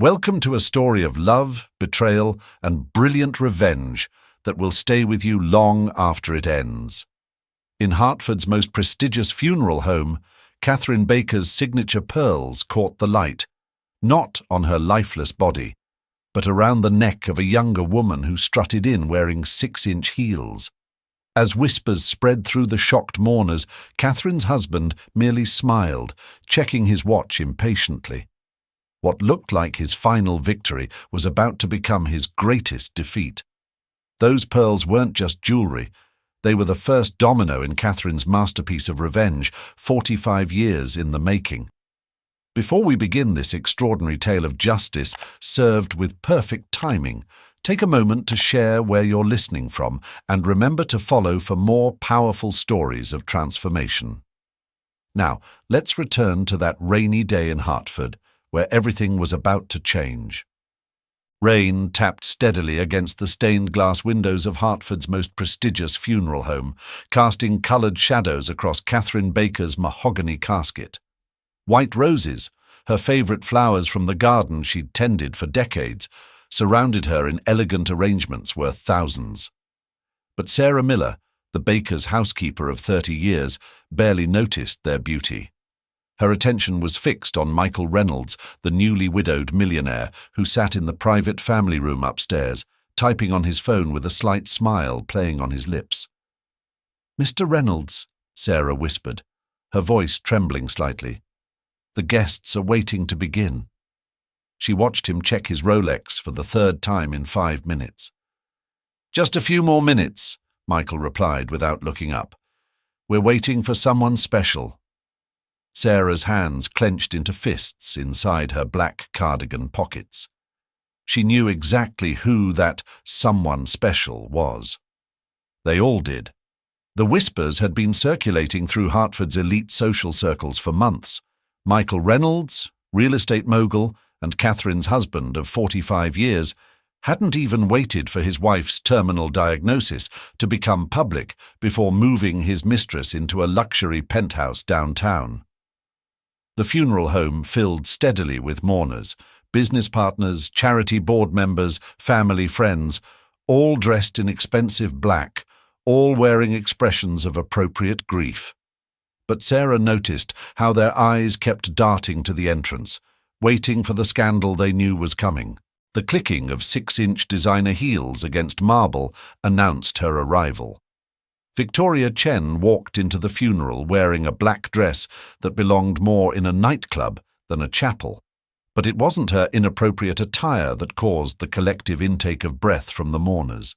Welcome to a story of love, betrayal, and brilliant revenge that will stay with you long after it ends. In Hartford's most prestigious funeral home, Katherine Baker's signature pearls caught the light, not on her lifeless body, but around the neck of a younger woman who strutted in wearing 6-inch heels. As whispers spread through the shocked mourners, Katherine's husband merely smiled, checking his watch impatiently. What looked like his final victory was about to become his greatest defeat. Those pearls weren't just jewelry. They were the first domino in Katherine's masterpiece of revenge, 45 years in the making. Before we begin this extraordinary tale of justice, served with perfect timing, take a moment to share where you're listening from and remember to follow for more powerful stories of transformation. Now, let's return to that rainy day in Hartford, where everything was about to change. Rain tapped steadily against the stained glass windows of Hartford's most prestigious funeral home, casting coloured shadows across Katherine Baker's mahogany casket. White roses, her favourite flowers from the garden she'd tended for decades, surrounded her in elegant arrangements worth thousands. But Sarah Miller, the Baker's housekeeper of 30 years, barely noticed their beauty. Her attention was fixed on Michael Reynolds, the newly widowed millionaire, who sat in the private family room upstairs, typing on his phone with a slight smile playing on his lips. "Mr. Reynolds," Sarah whispered, her voice trembling slightly. "The guests are waiting to begin." She watched him check his Rolex for the third time in 5 minutes. "Just a few more minutes," Michael replied without looking up. "We're waiting for someone special." Sarah's hands clenched into fists inside her black cardigan pockets. She knew exactly who that someone special was. They all did. The whispers had been circulating through Hartford's elite social circles for months. Michael Reynolds, real estate mogul, and Katherine's husband of 45 years, hadn't even waited for his wife's terminal diagnosis to become public before moving his mistress into a luxury penthouse downtown. The funeral home filled steadily with mourners, business partners, charity board members, family friends, all dressed in expensive black, all wearing expressions of appropriate grief. But Sarah noticed how their eyes kept darting to the entrance, waiting for the scandal they knew was coming. The clicking of 6-inch designer heels against marble announced her arrival. Victoria Chen walked into the funeral wearing a black dress that belonged more in a nightclub than a chapel. But it wasn't her inappropriate attire that caused the collective intake of breath from the mourners.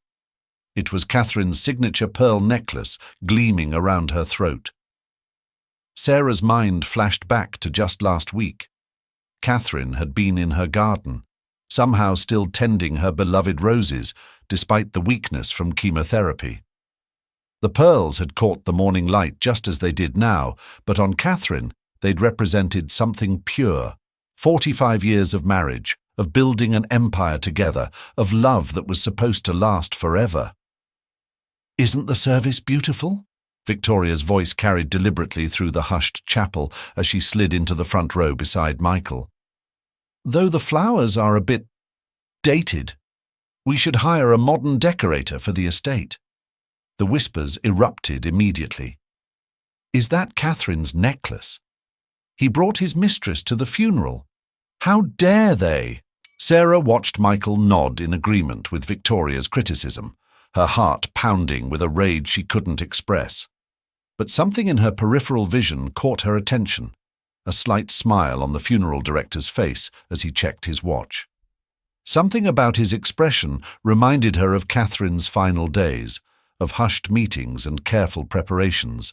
It was Katherine's signature pearl necklace gleaming around her throat. Sarah's mind flashed back to just last week. Katherine had been in her garden, somehow still tending her beloved roses despite the weakness from chemotherapy. The pearls had caught the morning light just as they did now, but on Katherine they'd represented something pure. 45 years of marriage, of building an empire together, of love that was supposed to last forever. "Isn't the service beautiful?" Victoria's voice carried deliberately through the hushed chapel as she slid into the front row beside Michael. "Though the flowers are a bit dated. We should hire a modern decorator for the estate." The whispers erupted immediately. "Is that Katherine's necklace? He brought his mistress to the funeral. How dare they?" Sarah watched Michael nod in agreement with Victoria's criticism, her heart pounding with a rage she couldn't express. But something in her peripheral vision caught her attention, a slight smile on the funeral director's face as he checked his watch. Something about his expression reminded her of Katherine's final days, of hushed meetings and careful preparations.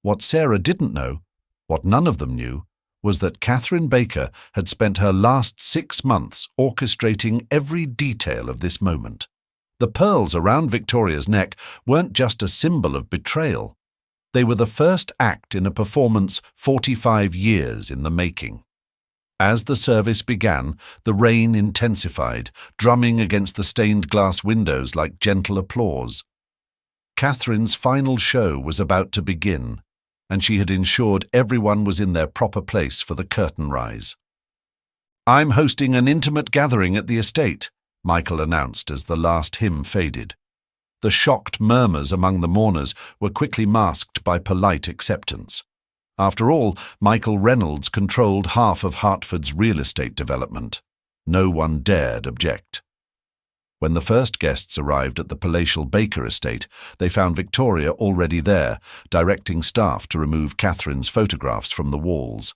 What Sarah didn't know, what none of them knew, was that Katherine Baker had spent her last 6 months orchestrating every detail of this moment. The pearls around Victoria's neck weren't just a symbol of betrayal. They were the first act in a performance 45 years in the making. As the service began, the rain intensified, drumming against the stained glass windows like gentle applause. Katherine's final show was about to begin, and she had ensured everyone was in their proper place for the curtain rise. "I'm hosting an intimate gathering at the estate," Michael announced as the last hymn faded. The shocked murmurs among the mourners were quickly masked by polite acceptance. After all, Michael Reynolds controlled half of Hartford's real estate development. No one dared object. When the first guests arrived at the palatial Baker estate, they found Victoria already there, directing staff to remove Katherine's photographs from the walls.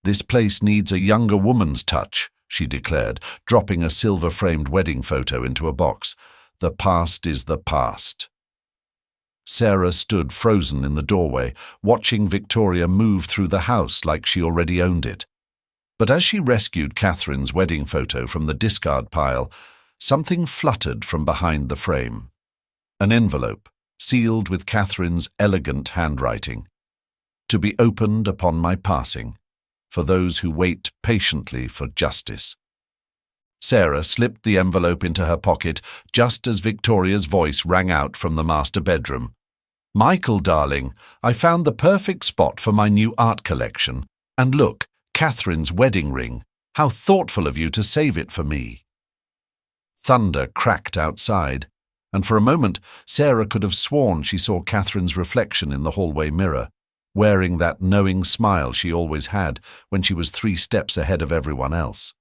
"This place needs a younger woman's touch," she declared, dropping a silver-framed wedding photo into a box. "The past is the past." Sarah stood frozen in the doorway, watching Victoria move through the house like she already owned it. But as she rescued Katherine's wedding photo from the discard pile, something fluttered from behind the frame. An envelope, sealed with Katherine's elegant handwriting. "To be opened upon my passing, for those who wait patiently for justice." Sarah slipped the envelope into her pocket just as Victoria's voice rang out from the master bedroom. "Michael, darling, I found the perfect spot for my new art collection. And look, Katherine's wedding ring. How thoughtful of you to save it for me." Thunder cracked outside, and for a moment Sarah could have sworn she saw Katherine's reflection in the hallway mirror, wearing that knowing smile she always had when she was 3 steps ahead of everyone else.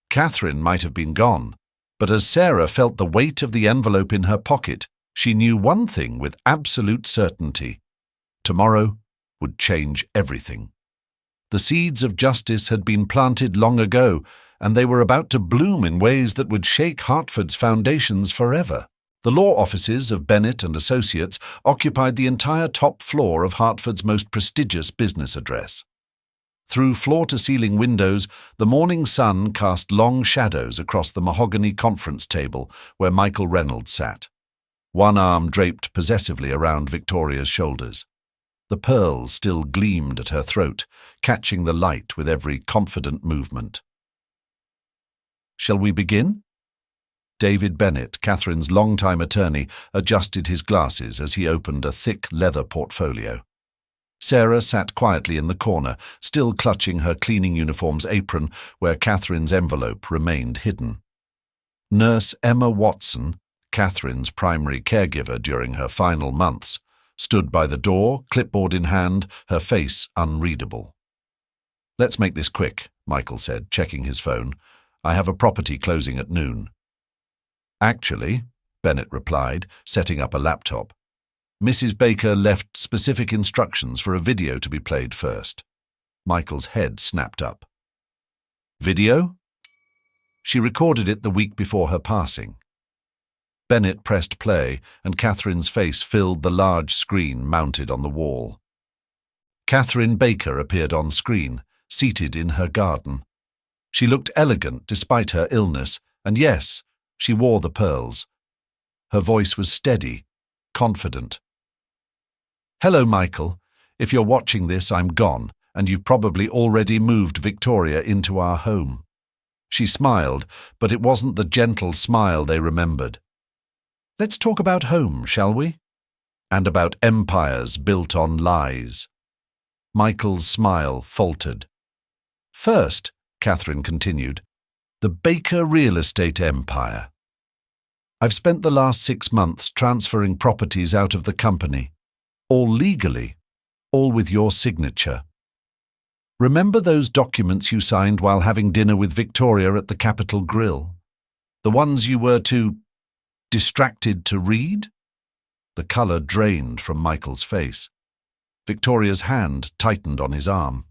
Katherine might have been gone, but as Sarah felt the weight of the envelope in her pocket, she knew one thing with absolute certainty. Tomorrow would change everything. The seeds of justice had been planted long ago, and they were about to bloom in ways that would shake Hartford's foundations forever. The law offices of Bennett and Associates occupied the entire top floor of Hartford's most prestigious business address. Through floor-to-ceiling windows, the morning sun cast long shadows across the mahogany conference table where Michael Reynolds sat, one arm draped possessively around Victoria's shoulders. The pearls still gleamed at her throat, catching the light with every confident movement. "Shall we begin?" David Bennett, Katherine's longtime attorney, adjusted his glasses as he opened a thick leather portfolio. Sarah sat quietly in the corner, still clutching her cleaning uniform's apron where Katherine's envelope remained hidden. Nurse Emma Watson, Katherine's primary caregiver during her final months, stood by the door, clipboard in hand, her face unreadable. "Let's make this quick," Michael said, checking his phone. "I have a property closing at noon." "Actually," Bennett replied, setting up a laptop, "Mrs. Baker left specific instructions for a video to be played first." Michael's head snapped up. "Video?" "She recorded it the week before her passing." Bennett pressed play, and Katherine's face filled the large screen mounted on the wall. Katherine Baker appeared on screen, seated in her garden. She looked elegant despite her illness, and yes, she wore the pearls. Her voice was steady, confident. "Hello, Michael. If you're watching this, I'm gone, and you've probably already moved Victoria into our home." She smiled, but it wasn't the gentle smile they remembered. "Let's talk about home, shall we? And about empires built on lies." Michael's smile faltered. "First," Katherine continued, "the Baker real estate empire. I've spent the last 6 months transferring properties out of the company, all legally, all with your signature. Remember those documents you signed while having dinner with Victoria at the Capitol Grill? The ones you were too distracted to read?" The colour drained from Michael's face. Victoria's hand tightened on his arm.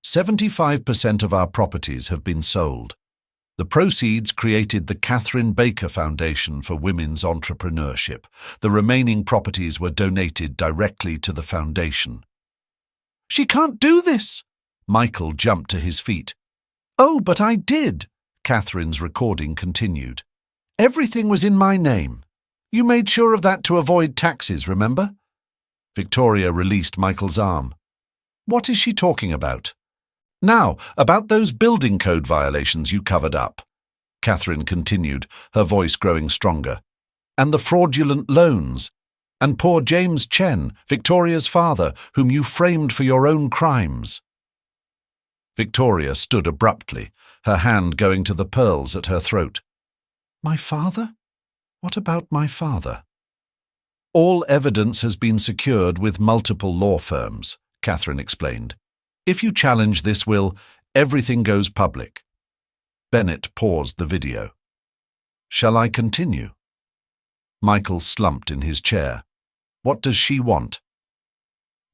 75% of our properties have been sold. The proceeds created the Katherine Baker Foundation for Women's Entrepreneurship. The remaining properties were donated directly to the foundation. "She can't do this!" Michael jumped to his feet. "Oh, but I did," Katherine's recording continued. "Everything was in my name. You made sure of that to avoid taxes, remember?" Victoria released Michael's arm. "What is she talking about?" "Now, about those building code violations you covered up," Katherine continued, her voice growing stronger. "And the fraudulent loans. And poor James Chen, Victoria's father, whom you framed for your own crimes." Victoria stood abruptly, her hand going to the pearls at her throat. My father? What about my father? All evidence has been secured with multiple law firms, Katherine explained. If you challenge this will, everything goes public. Bennett paused the video. Shall I continue? Michael slumped in his chair. What does she want?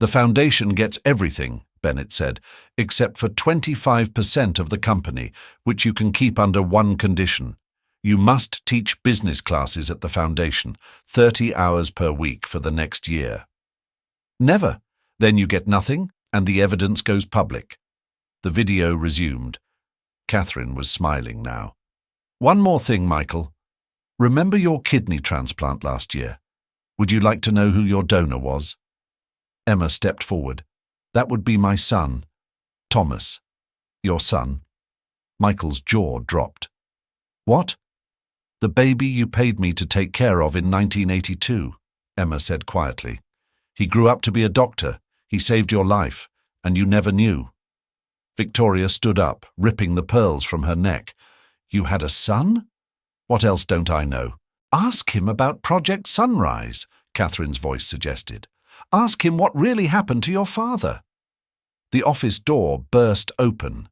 The foundation gets everything, Bennett said, except for 25% of the company, which you can keep under one condition. You must teach business classes at the foundation, 30 hours per week for the next year. Never. Then you get nothing, and the evidence goes public. The video resumed. Katherine was smiling now. One more thing, Michael. Remember your kidney transplant last year? Would you like to know who your donor was? Emma stepped forward. That would be my son, Thomas. Your son? Michael's jaw dropped. What? The baby you paid me to take care of in 1982, Emma said quietly. He grew up to be a doctor. He saved your life, and you never knew. Victoria stood up, ripping the pearls from her neck. You had a son? What else don't I know? Ask him about Project Sunrise, Katherine's voice suggested. Ask him what really happened to your father. The office door burst open.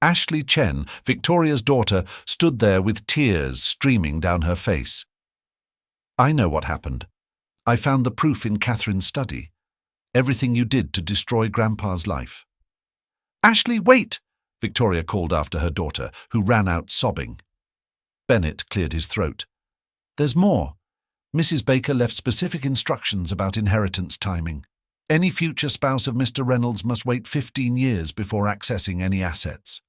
Ashley Chen, Victoria's daughter, stood there with tears streaming down her face. I know what happened. I found the proof in Katherine's study. Everything you did to destroy Grandpa's life. Ashley, wait! Victoria called after her daughter, who ran out sobbing. Bennett cleared his throat. There's more. Mrs. Baker left specific instructions about inheritance timing. Any future spouse of Mr. Reynolds must wait 15 years before accessing any assets.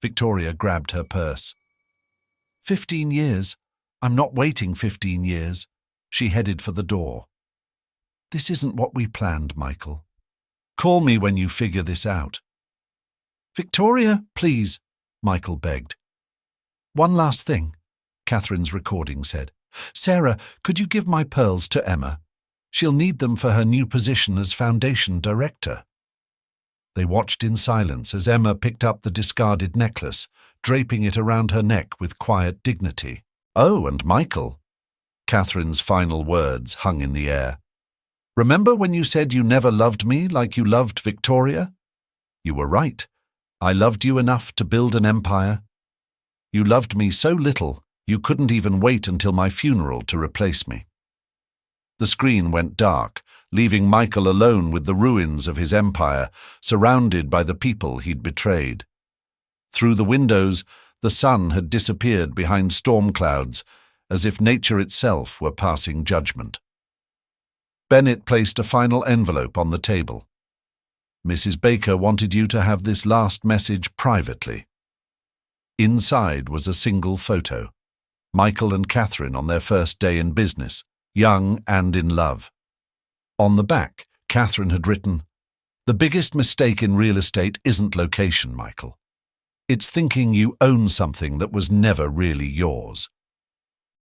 Victoria grabbed her purse. 15 years? I'm not waiting 15 years. She headed for the door. This isn't what we planned, Michael. Call me when you figure this out. Victoria, please, Michael begged. One last thing, Katherine's recording said. Sarah, could you give my pearls to Emma? She'll need them for her new position as foundation director. They watched in silence as Emma picked up the discarded necklace, draping it around her neck with quiet dignity. Oh, and Michael. Katherine's final words hung in the air. Remember when you said you never loved me like you loved Victoria? You were right. I loved you enough to build an empire. You loved me so little you couldn't even wait until my funeral to replace me. The screen went dark, leaving Michael alone with the ruins of his empire, surrounded by the people he'd betrayed. Through the windows, the sun had disappeared behind storm clouds, as if nature itself were passing judgment. Bennett placed a final envelope on the table. Mrs. Baker wanted you to have this last message privately. Inside was a single photo. Michael and Katherine on their first day in business, young and in love. On the back, Katherine had written, The biggest mistake in real estate isn't location, Michael. It's thinking you own something that was never really yours.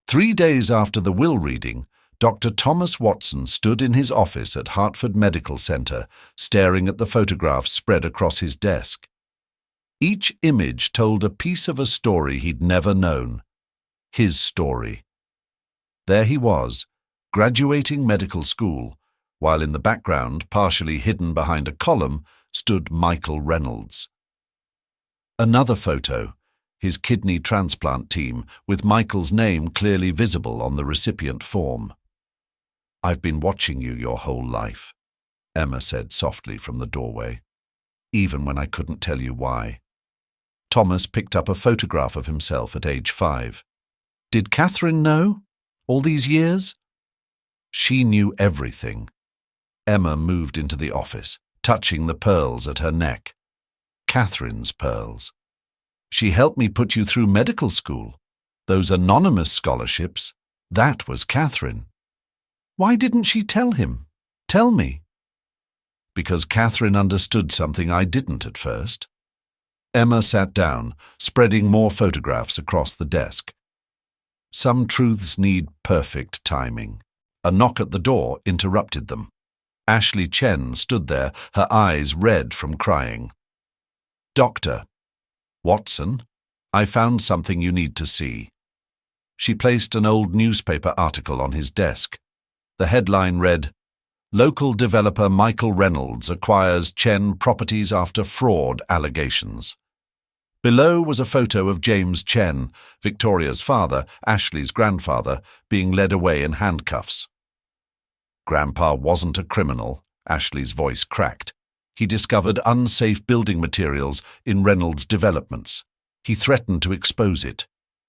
3 days after the will reading, Dr. Thomas Watson stood in his office at Hartford Medical Center, staring at the photographs spread across his desk. Each image told a piece of a story he'd never known. His story. There he was, graduating medical school, while in the background, partially hidden behind a column, stood Michael Reynolds. Another photo, his kidney transplant team, with Michael's name clearly visible on the recipient form. I've been watching you your whole life, Emma said softly from the doorway, even when I couldn't tell you why. Thomas picked up a photograph of himself at age 5. Did Katherine know? All these years? She knew everything. Emma moved into the office, touching the pearls at her neck. Katherine's pearls. She helped me put you through medical school. Those anonymous scholarships, that was Katherine. Why didn't she tell him? Tell me. Because Katherine understood something I didn't at first. Emma sat down, spreading more photographs across the desk. Some truths need perfect timing. A knock at the door interrupted them. Ashley Chen stood there, her eyes red from crying. Doctor. Watson, I found something you need to see. She placed an old newspaper article on his desk. The headline read, Local developer Michael Reynolds acquires Chen properties after fraud allegations. Below was a photo of James Chen, Victoria's father, Ashley's grandfather, being led away in handcuffs. Grandpa wasn't a criminal, Ashley's voice cracked. He discovered unsafe building materials in Reynolds' developments. He threatened to expose it.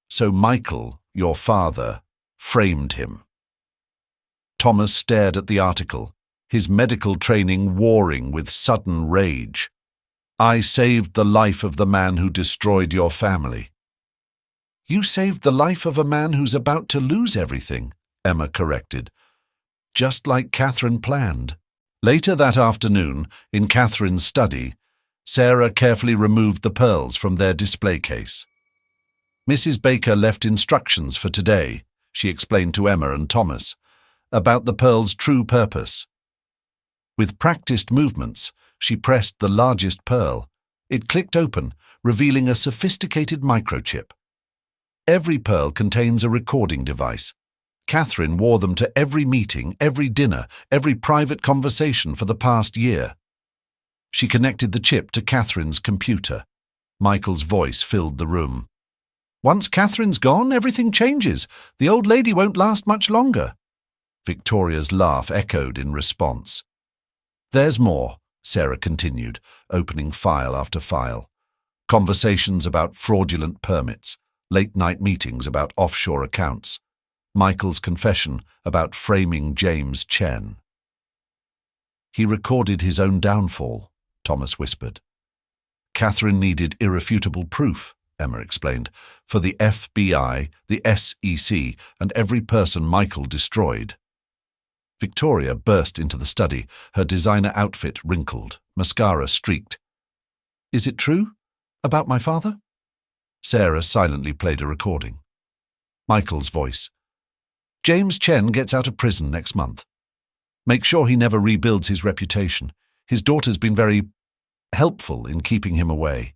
So Michael, your father, framed him. Thomas stared at the article, his medical training warring with sudden rage. I saved the life of the man who destroyed your family. You saved the life of a man who's about to lose everything, Emma corrected. Just like Katherine planned. Later that afternoon, in Katherine's study, Sarah carefully removed the pearls from their display case. Mrs. Baker left instructions for today, she explained to Emma and Thomas, about the pearl's true purpose. With practiced movements, she pressed the largest pearl. It clicked open, revealing a sophisticated microchip. Every pearl contains a recording device. Katherine wore them to every meeting, every dinner, every private conversation for the past year. She connected the chip to Katherine's computer. Michael's voice filled the room. Once Katherine's gone, everything changes. The old lady won't last much longer. Victoria's laugh echoed in response. There's more, Sarah continued, opening file after file. Conversations about fraudulent permits, late-night meetings about offshore accounts, Michael's confession about framing James Chen. He recorded his own downfall, Thomas whispered. Katherine needed irrefutable proof, Emma explained, for the FBI, the SEC, and every person Michael destroyed. Victoria burst into the study, her designer outfit wrinkled, mascara streaked. Is it true? About my father? Sarah silently played a recording. Michael's voice. James Chen gets out of prison next month. Make sure he never rebuilds his reputation. His daughter's been very helpful in keeping him away.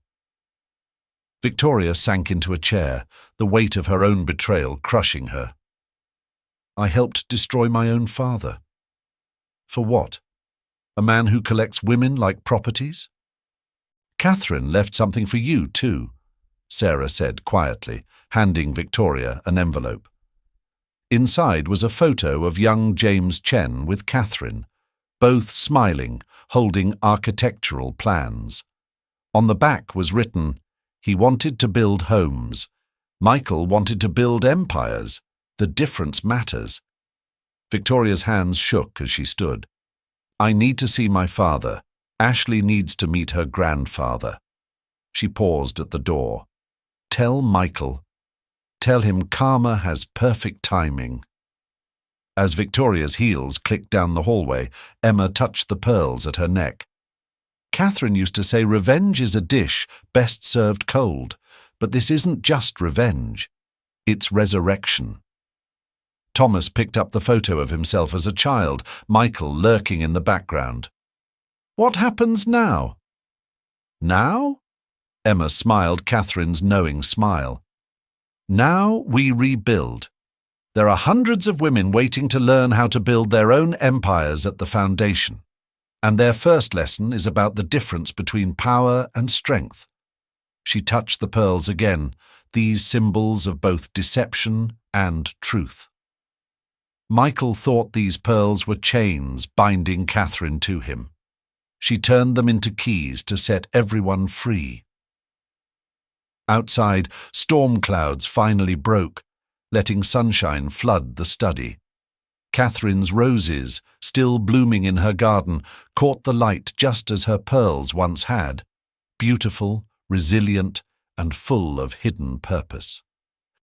Victoria sank into a chair, the weight of her own betrayal crushing her. I helped destroy my own father. For what? A man who collects women like properties? Katherine left something for you, too, Sarah said quietly, handing Victoria an envelope. Inside was a photo of young James Chen with Katherine, both smiling, holding architectural plans. On the back was written, he wanted to build homes. Michael wanted to build empires. The difference matters. Victoria's hands shook as she stood. I need to see my father. Ashley needs to meet her grandfather. She paused at the door. Tell Michael. Tell him karma has perfect timing. As Victoria's heels clicked down the hallway, Emma touched the pearls at her neck. Katherine used to say revenge is a dish best served cold, but this isn't just revenge. It's resurrection. Thomas picked up the photo of himself as a child, Michael lurking in the background. What happens now? Now? Emma smiled Katherine's knowing smile. Now we rebuild. There are hundreds of women waiting to learn how to build their own empires at the foundation, and their first lesson is about the difference between power and strength. She touched the pearls again, these symbols of both deception and truth. Michael thought these pearls were chains binding Katherine to him. She turned them into keys to set everyone free. Outside, storm clouds finally broke, letting sunshine flood the study. Katherine's roses, still blooming in her garden, caught the light just as her pearls once had, beautiful, resilient, and full of hidden purpose.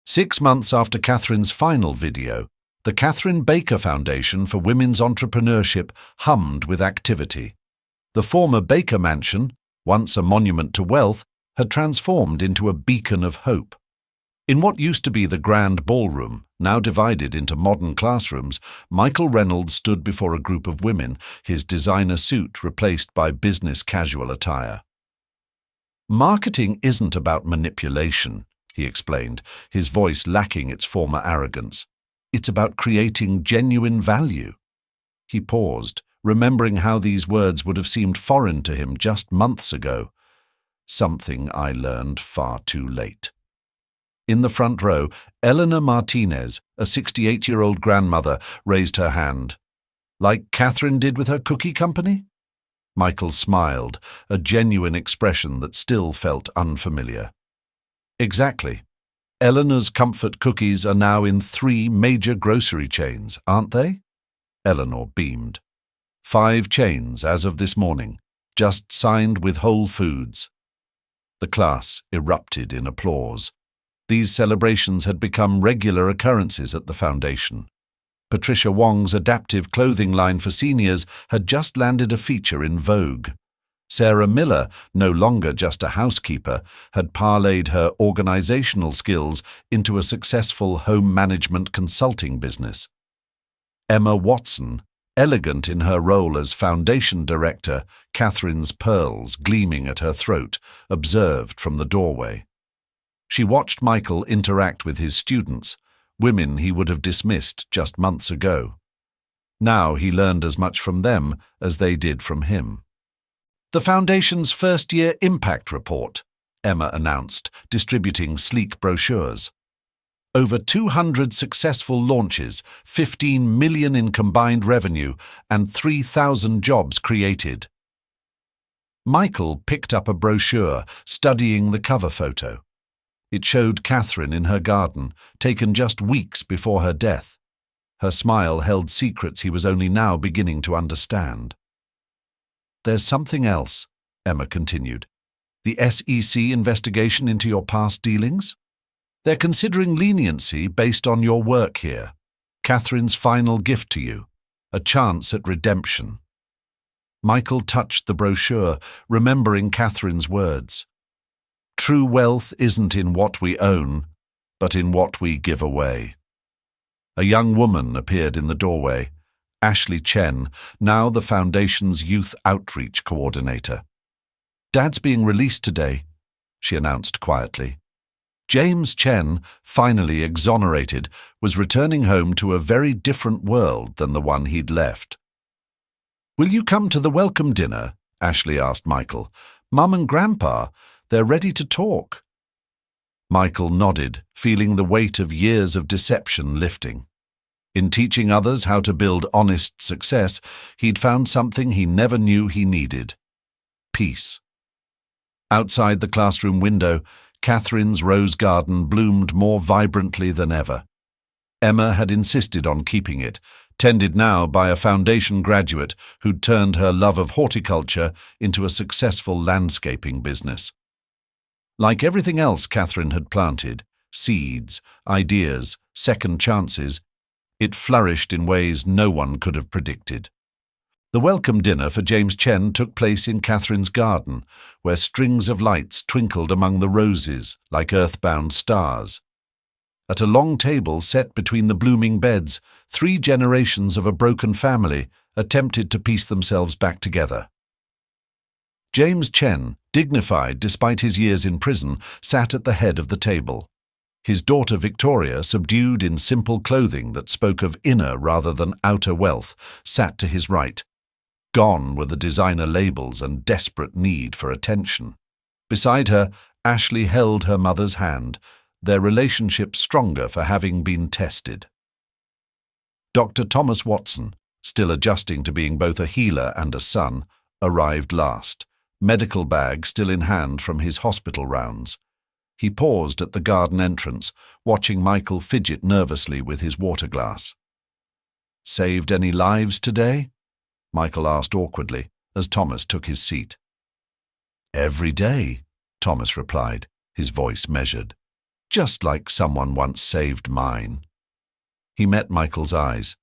6 months after Katherine's final video, the Katherine Baker Foundation for Women's Entrepreneurship hummed with activity. The former Baker Mansion, once a monument to wealth, had transformed into a beacon of hope. In what used to be the grand ballroom, now divided into modern classrooms, Michael Reynolds stood before a group of women, his designer suit replaced by business casual attire. Marketing isn't about manipulation, he explained, his voice lacking its former arrogance. It's about creating genuine value. He paused, remembering how these words would have seemed foreign to him just months ago. Something I learned far too late. In the front row, Eleanor Martinez, a 68-year-old grandmother, raised her hand. Like Katherine did with her cookie company? Michael smiled, a genuine expression that still felt unfamiliar. Exactly. Eleanor's comfort cookies are now in 3 major grocery chains, aren't they? Eleanor beamed. 5 chains as of this morning, just signed with Whole Foods. The class erupted in applause. These celebrations had become regular occurrences at the foundation. Patricia Wong's adaptive clothing line for seniors had just landed a feature in Vogue. Sarah Miller, no longer just a housekeeper, had parlayed her organizational skills into a successful home management consulting business. Emma Watson, elegant in her role as foundation director, Katherine's pearls gleaming at her throat, observed from the doorway. She watched Michael interact with his students, women he would have dismissed just months ago. Now he learned as much from them as they did from him. The Foundation's first-year impact report, Emma announced, distributing sleek brochures. Over 200 successful launches, 15 million in combined revenue, and 3,000 jobs created. Michael picked up a brochure, studying the cover photo. It showed Katherine in her garden, taken just weeks before her death. Her smile held secrets he was only now beginning to understand. There's something else, Emma continued. The SEC investigation into your past dealings? They're considering leniency based on your work here. Katherine's final gift to you, a chance at redemption. Michael touched the brochure, remembering Katherine's words. True wealth isn't in what we own, but in what we give away. A young woman appeared in the doorway, Ashley Chen, now the Foundation's Youth Outreach Coordinator. Dad's being released today, she announced quietly. James Chen, finally exonerated, was returning home to a very different world than the one he'd left. Will you come to the welcome dinner? Ashley asked Michael. Mum and Grandpa, they're ready to talk. Michael nodded, feeling the weight of years of deception lifting. In teaching others how to build honest success, he'd found something he never knew he needed. Peace. Outside the classroom window, Katherine's rose garden bloomed more vibrantly than ever. Emma had insisted on keeping it, tended now by a foundation graduate who'd turned her love of horticulture into a successful landscaping business. Like everything else Katherine had planted, seeds, ideas, second chances, it flourished in ways no one could have predicted. The welcome dinner for James Chen took place in Katherine's garden, where strings of lights twinkled among the roses like earthbound stars. At a long table set between the blooming beds, 3 generations of a broken family attempted to piece themselves back together. James Chen, dignified despite his years in prison, sat at the head of the table. His daughter Victoria, subdued in simple clothing that spoke of inner rather than outer wealth, sat to his right. Gone were the designer labels and desperate need for attention. Beside her, Ashley held her mother's hand, their relationship stronger for having been tested. Dr. Thomas Watson, still adjusting to being both a healer and a son, arrived last, medical bag still in hand from his hospital rounds. He paused at the garden entrance, watching Michael fidget nervously with his water glass. Saved any lives today? Michael asked awkwardly, as Thomas took his seat. Every day, Thomas replied, his voice measured. Just like someone once saved mine. He met Michael's eyes.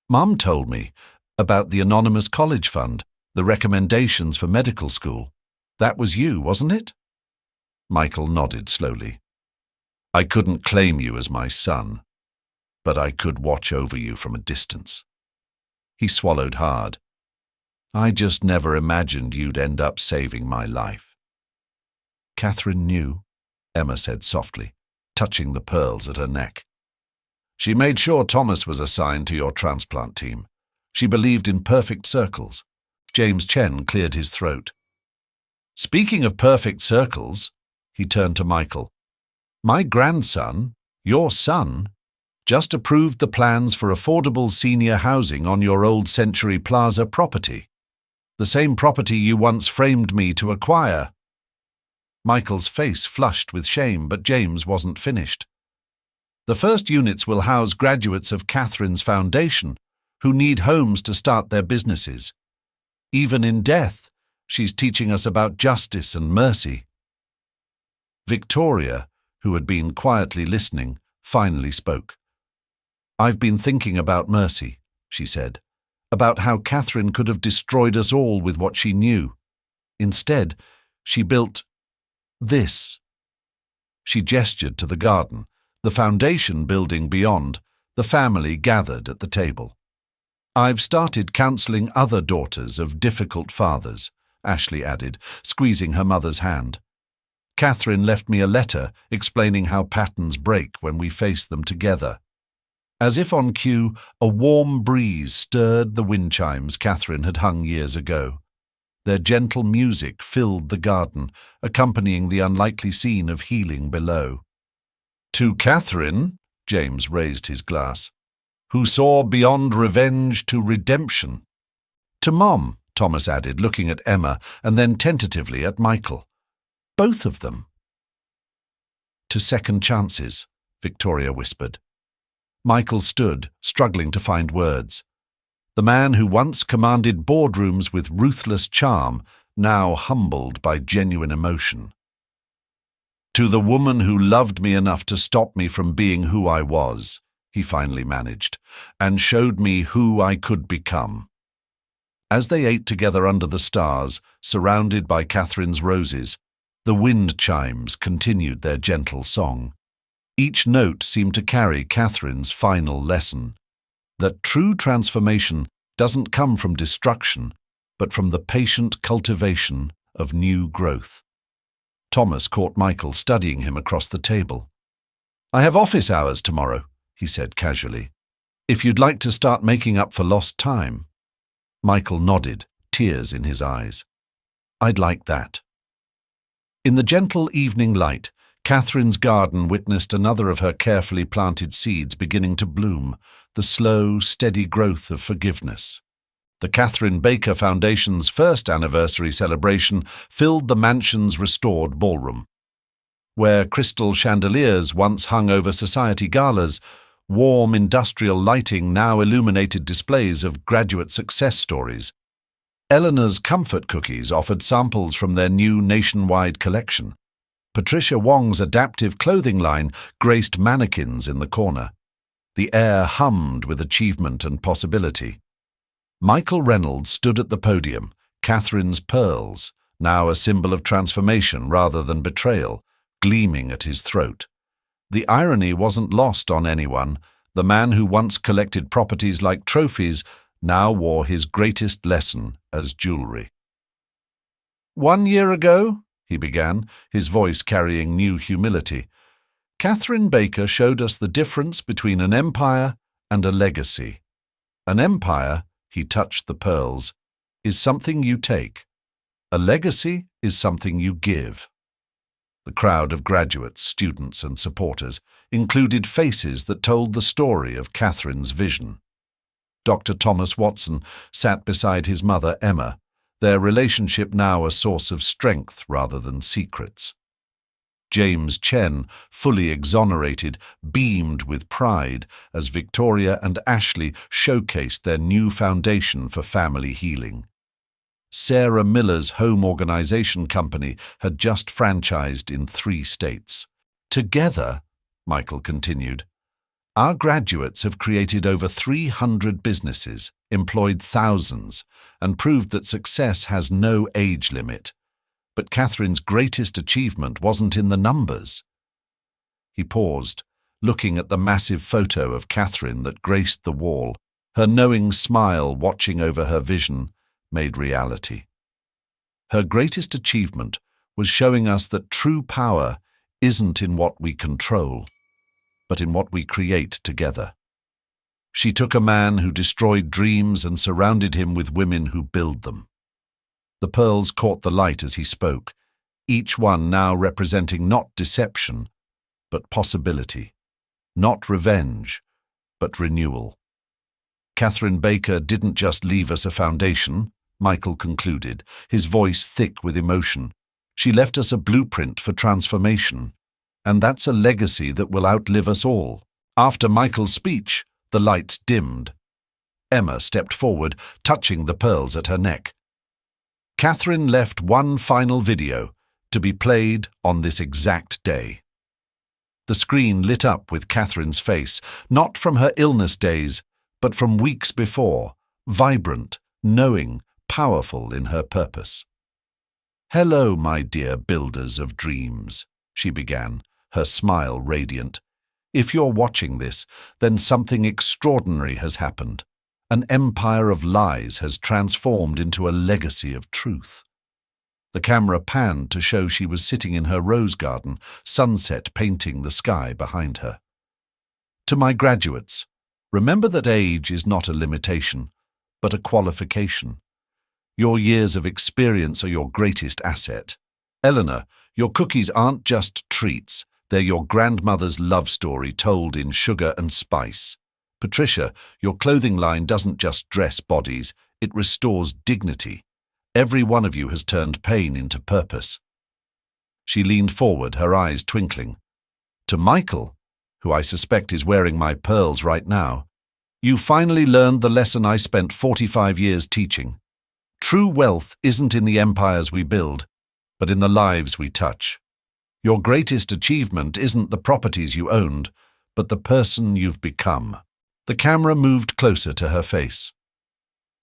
Mum told me about the anonymous college fund, the recommendations for medical school. That was you, wasn't it? Michael nodded slowly. I couldn't claim you as my son, but I could watch over you from a distance. He swallowed hard. I just never imagined you'd end up saving my life. Katherine knew, Emma said softly, touching the pearls at her neck. She made sure Thomas was assigned to your transplant team. She believed in perfect circles. James Chen cleared his throat. Speaking of perfect circles, he turned to Michael. My grandson, your son, just approved the plans for affordable senior housing on your old Century Plaza property. The same property you once framed me to acquire. Michael's face flushed with shame, but James wasn't finished. The first units will house graduates of Katherine's foundation who need homes to start their businesses. Even in death, she's teaching us about justice and mercy. Victoria, who had been quietly listening, finally spoke. I've been thinking about mercy, she said, about how Katherine could have destroyed us all with what she knew. Instead, she built this. She gestured to the garden, the foundation building beyond, the family gathered at the table. I've started counselling other daughters of difficult fathers, Ashley added, squeezing her mother's hand. Katherine left me a letter explaining how patterns break when we face them together. As if on cue, a warm breeze stirred the wind chimes Katherine had hung years ago. Their gentle music filled the garden, accompanying the unlikely scene of healing below. To Katherine, James raised his glass, who saw beyond revenge to redemption. To Mom, Thomas added, looking at Emma and then tentatively at Michael. Both of them. To second chances, Victoria whispered. Michael stood, struggling to find words. The man who once commanded boardrooms with ruthless charm, now humbled by genuine emotion. To the woman who loved me enough to stop me from being who I was, he finally managed, and showed me who I could become. As they ate together under the stars, surrounded by Katherine's roses, the wind chimes continued their gentle song. Each note seemed to carry Katherine's final lesson, that true transformation doesn't come from destruction, but from the patient cultivation of new growth. Thomas caught Michael studying him across the table. I have office hours tomorrow, he said casually. If you'd like to start making up for lost time. Michael nodded, tears in his eyes. I'd like that. In the gentle evening light, Katherine's garden witnessed another of her carefully planted seeds beginning to bloom, the slow, steady growth of forgiveness. The Katherine Baker Foundation's first anniversary celebration filled the mansion's restored ballroom. Where crystal chandeliers once hung over society galas, warm industrial lighting now illuminated displays of graduate success stories. Eleanor's Comfort Cookies offered samples from their new nationwide collection. Patricia Wong's adaptive clothing line graced mannequins in the corner. The air hummed with achievement and possibility. Michael Reynolds stood at the podium, Katherine's pearls, now a symbol of transformation rather than betrayal, gleaming at his throat. The irony wasn't lost on anyone. The man who once collected properties like trophies now wore his greatest lesson as jewelry. 1 year ago, he began, his voice carrying new humility, Katherine Baker showed us the difference between an empire and a legacy. An empire, he touched the pearls, is something you take. A legacy is something you give. The crowd of graduates, students, and supporters included faces that told the story of Katherine's vision. Dr. Thomas Watson sat beside his mother, Emma, their relationship now a source of strength rather than secrets. James Chen, fully exonerated, beamed with pride as Victoria and Ashley showcased their new foundation for family healing. Sarah Miller's home organization company had just franchised in 3 states. Together, Michael continued, our graduates have created over 300 businesses, employed thousands, and proved that success has no age limit. But Katherine's greatest achievement wasn't in the numbers. He paused, looking at the massive photo of Katherine that graced the wall, her knowing smile watching over her vision made reality. Her greatest achievement was showing us that true power isn't in what we control, but in what we create together. She took a man who destroyed dreams and surrounded him with women who build them. The pearls caught the light as he spoke, each one now representing not deception, but possibility, not revenge, but renewal. Katherine Baker didn't just leave us a foundation, Michael concluded, his voice thick with emotion. She left us a blueprint for transformation, and that's a legacy that will outlive us all. After Michael's speech, the lights dimmed. Emma stepped forward, touching the pearls at her neck. Katherine left one final video to be played on this exact day. The screen lit up with Katherine's face, not from her illness days, but from weeks before, vibrant, knowing, powerful in her purpose. "Hello, my dear builders of dreams," she began, her smile radiant. "If you're watching this, then something extraordinary has happened. An empire of lies has transformed into a legacy of truth." The camera panned to show she was sitting in her rose garden, sunset painting the sky behind her. "To my graduates, remember that age is not a limitation, but a qualification. Your years of experience are your greatest asset. Eleanor, your cookies aren't just treats, they're your grandmother's love story told in sugar and spice. Patricia, your clothing line doesn't just dress bodies, it restores dignity. Every one of you has turned pain into purpose." She leaned forward, her eyes twinkling. "To Michael, who I suspect is wearing my pearls right now, you finally learned the lesson I spent 45 years teaching. True wealth isn't in the empires we build, but in the lives we touch. Your greatest achievement isn't the properties you owned, but the person you've become." The camera moved closer to her face.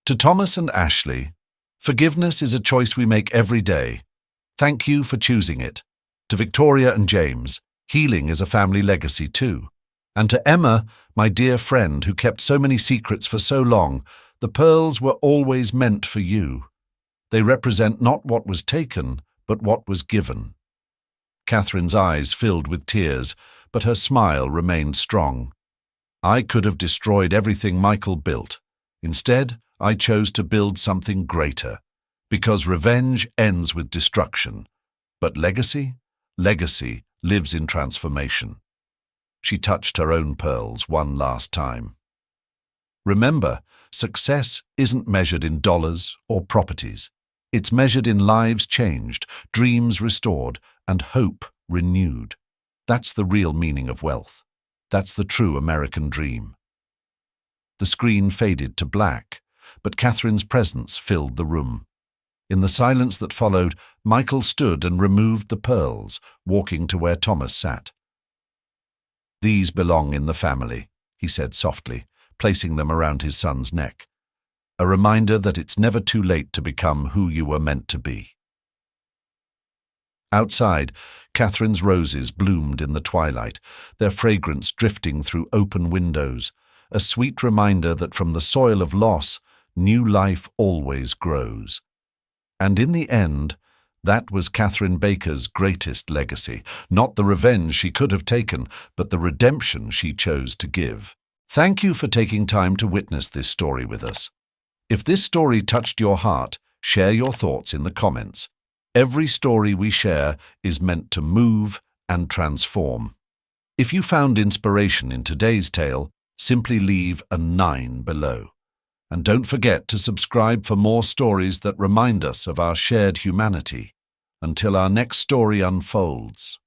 "To Thomas and Ashley, forgiveness is a choice we make every day. Thank you for choosing it. To Victoria and James, healing is a family legacy too. And to Emma, my dear friend who kept so many secrets for so long, the pearls were always meant for you. They represent not what was taken, but what was given." Katherine's eyes filled with tears, but her smile remained strong. "I could have destroyed everything Michael built. Instead, I chose to build something greater, because revenge ends with destruction. But legacy lives in transformation." She touched her own pearls one last time. "Remember, success isn't measured in dollars or properties. It's measured in lives changed, dreams restored, and hope renewed. That's the real meaning of wealth. That's the true American dream." The screen faded to black, but Katherine's presence filled the room. In the silence that followed, Michael stood and removed the pearls, walking to where Thomas sat. "These belong in the family," he said softly, placing them around his son's neck. "A reminder that it's never too late to become who you were meant to be." Outside, Katherine's roses bloomed in the twilight, their fragrance drifting through open windows, a sweet reminder that from the soil of loss, new life always grows. And in the end, that was Katherine Baker's greatest legacy, not the revenge she could have taken, but the redemption she chose to give. Thank you for taking time to witness this story with us. If this story touched your heart, share your thoughts in the comments. Every story we share is meant to move and transform. If you found inspiration in today's tale, simply leave a 9 below. And don't forget to subscribe for more stories that remind us of our shared humanity. Until our next story unfolds.